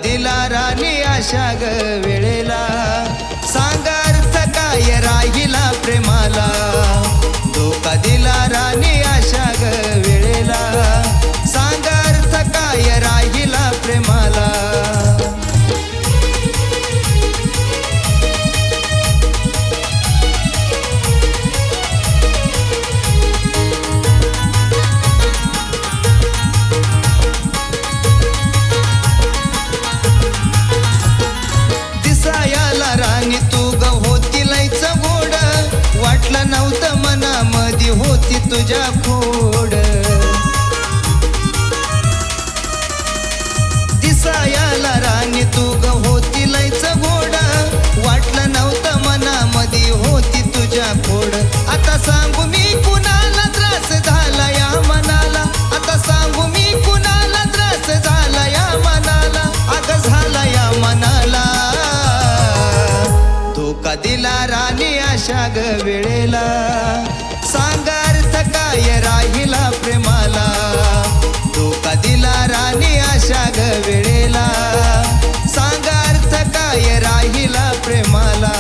दिला राणी अशा ग वेळेला, सांग अर्थ काय राहिला प्रेमाला. धोका दिला राणी अशा ग वेळेला, सांग अर्थ काय राहिला प्रेमाला. राणी तू ग होती लयच गोड, वाटलं नव्हतं मनामध्ये होती तुझ्या खोड. दिसायाला राणी तू ग होती लयच गोड, वाटलं नव्हतं मनामध्ये होती तुझ्या खोड. आता सांगू मी कुणाला त्रास झाला या मनाला, आता सांगू मी कुणाला त्रास झाला या मनाला. अगं झाला या मनाला, धोका दिला राणी अशा ग वेळेला, सांग अर्थ काय राहिला प्रेमाला. धोका दिला राणी अशा ग वेळेला, सांग अर्थ काय राहिला प्रेमाला.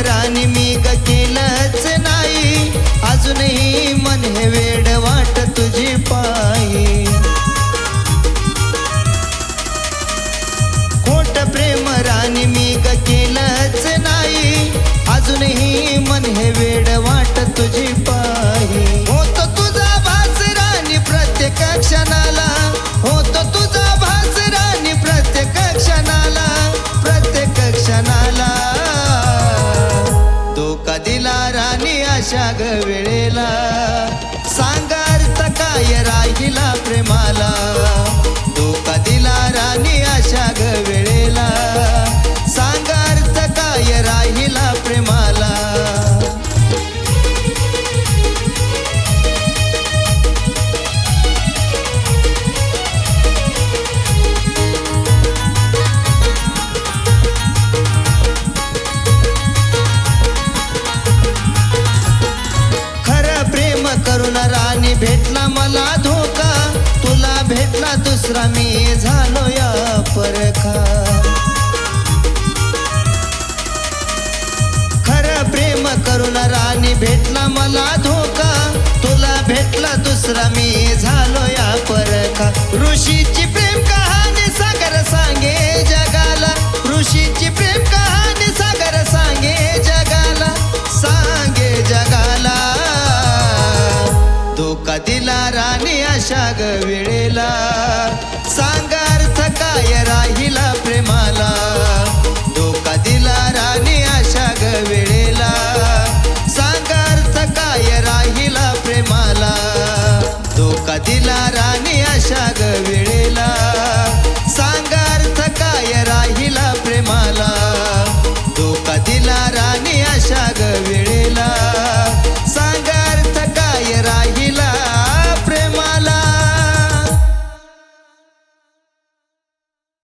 राणी मी ग केलंच नाही, अजूनही मन हे वेड वाट तुझी पायी. खोट प्रेम राणी मी ग केलंच नाही, अजूनही मन हे वेड वाट तुझी पायी. होतो तुझा भास राणी प्रत्येक क्षणाला, होतो तुझा भास राणी प्रत्येक क्षणाला, प्रत्येक क्षणाला. धोका दिला राणी अशा ग वेळेला, सांग अर्थ काय राहिला प्रेमाला. धोका दिला राणी अशा ग वेळेला, सांग अर्थ काय राहिला प्रेमाला. करून राणी भेटला मला धोका, तुला भेटला दुसरा मी झालो या परखा. खरं प्रेम करून राणी भेटला मला धोका, तुला भेटला दुसरा मी झालो या परखा. ऋषीची प्रेम कहाणी सागर सांगे जगाला, ऋषीची प्रेम कहाणी सागर सांगे जगाला, सांगे जगाला. धोका दिला राणी अशा ग वेळेला.